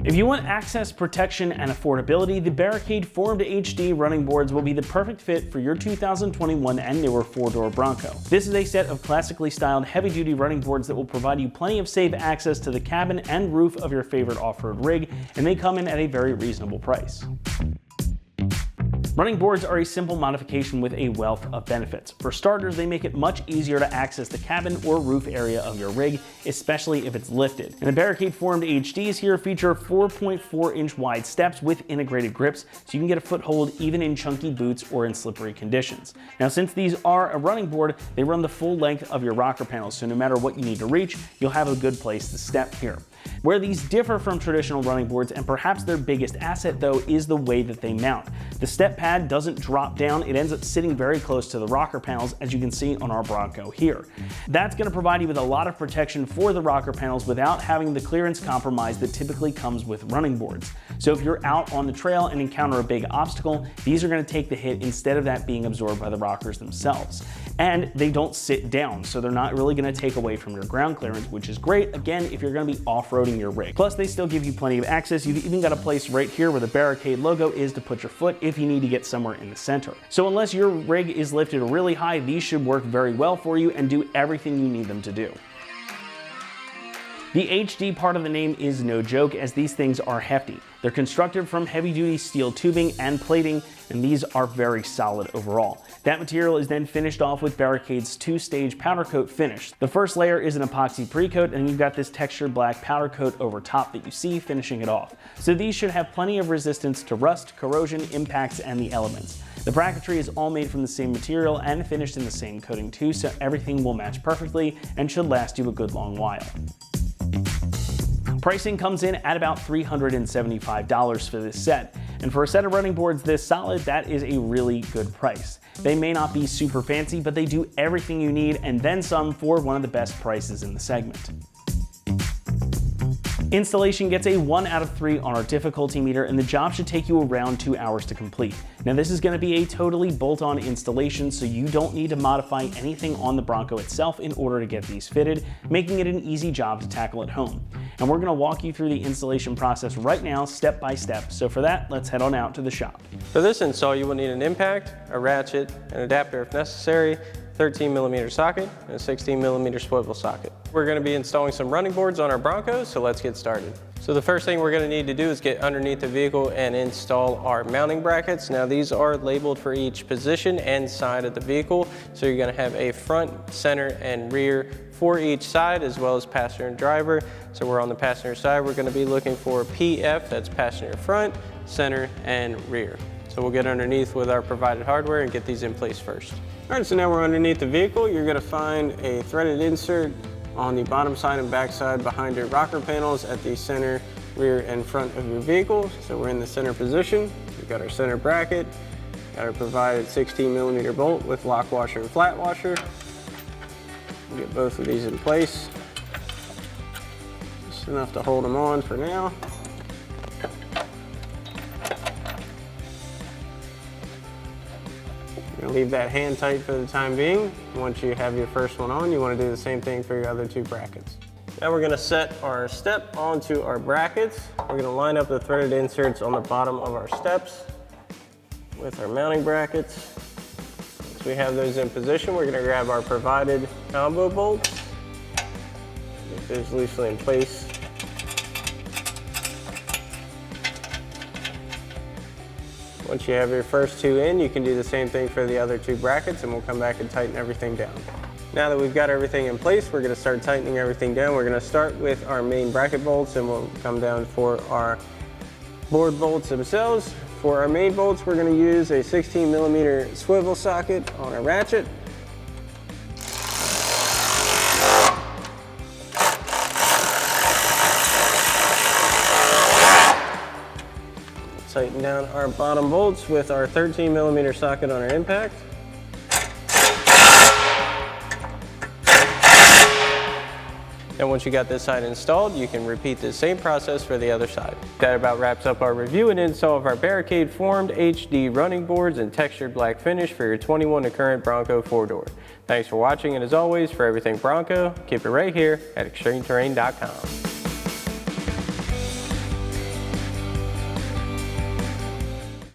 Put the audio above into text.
If you want access, protection, and affordability, the Barricade Formed HD running boards will be the perfect fit for your 2021 and newer four-door Bronco. This is a set of classically styled heavy-duty running boards that will provide you plenty of safe access to the cabin and roof of your favorite off-road rig, and they come in at a very reasonable price. Running boards are a simple modification with a wealth of benefits. For starters, they make it much easier to access the cabin or roof area of your rig, especially if it's lifted. And the Barricade Formed HDs here feature 4.4-inch wide steps with integrated grips, so you can get a foothold even in chunky boots or in slippery conditions. Now, since these are a running board, they run the full length of your rocker panels, so no matter what you need to reach, you'll have a good place to step here. Where these differ from traditional running boards, and perhaps their biggest asset though, is the way that they mount. The step pad doesn't drop down, it ends up sitting very close to the rocker panels, as you can see on our Bronco here. That's going to provide you with a lot of protection for the rocker panels without having the clearance compromise that typically comes with running boards. So if you're out on the trail and encounter a big obstacle, these are going to take the hit instead of that being absorbed by the rockers themselves. And they don't sit down, so they're not really going to take away from your ground clearance, which is great, again, if you're going to be off-roading your rig. Plus, they still give you plenty of access. You've even got a place right here where the Barricade logo is to put your foot if you need to get somewhere in the center. So unless your rig is lifted really high, these should work very well for you and do everything you need them to do. The HD part of the name is no joke, as these things are hefty. They're constructed from heavy-duty steel tubing and plating, and these are very solid overall. That material is then finished off with Barricade's two-stage powder coat finish. The first layer is an epoxy pre-coat, and you've got this textured black powder coat over top that you see finishing it off. So these should have plenty of resistance to rust, corrosion, impacts, and the elements. The bracketry is all made from the same material and finished in the same coating too, so everything will match perfectly and should last you a good long while. Pricing comes in at about $375 for this set, and for a set of running boards this solid, that is a really good price. They may not be super fancy, but they do everything you need and then some for one of the best prices in the segment. Installation gets a 1 out of 3 on our difficulty meter, and the job should take you around 2 hours to complete. Now, this is going to be a totally bolt-on installation, so you don't need to modify anything on the Bronco itself in order to get these fitted, making it an easy job to tackle at home. And we're going to walk you through the installation process right now, step by step. So for that, let's head on out to the shop. For this install, you will need an impact, a ratchet, an adapter if necessary, 13mm socket, and a 16mm swivel socket. We're going to be installing some running boards on our Bronco, so let's get started. So the first thing we're going to need to do is get underneath the vehicle and install our mounting brackets. Now these are labeled for each position and side of the vehicle, so you're going to have a front, center, and rear for each side, as well as passenger and driver. So we're on the passenger side, we're going to be looking for PF, that's passenger front, center, and rear. So we'll get underneath with our provided hardware and get these in place first. All right, so now we're underneath the vehicle. You're gonna find a threaded insert on the bottom side and back side behind your rocker panels at the center, rear, and front of your vehicle. So we're in the center position. We've got our center bracket, got our provided 16mm bolt with lock washer and flat washer. We'll get both of these in place. Just enough to hold them on for now. Leave that hand tight for the time being. Once you have your first one on, you want to do the same thing for your other two brackets. Now we're going to set our step onto our brackets. We're going to line up the threaded inserts on the bottom of our steps with our mounting brackets. Once we have those in position, we're going to grab our provided combo bolts. Get those loosely in place. Once you have your first two in, you can do the same thing for the other two brackets, and we'll come back and tighten everything down. Now that we've got everything in place, we're going to start tightening everything down. We're going to start with our main bracket bolts, and we'll come down for our board bolts themselves. For our main bolts, we're going to use a 16mm swivel socket on a ratchet. Tighten down our bottom bolts with our 13mm socket on our impact. And once you got this side installed, you can repeat the same process for the other side. That about wraps up our review and install of our Barricade Formed HD running boards and textured black finish for your 21 to current Bronco 4-door. Thanks for watching, and as always, for everything Bronco, keep it right here at ExtremeTerrain.com.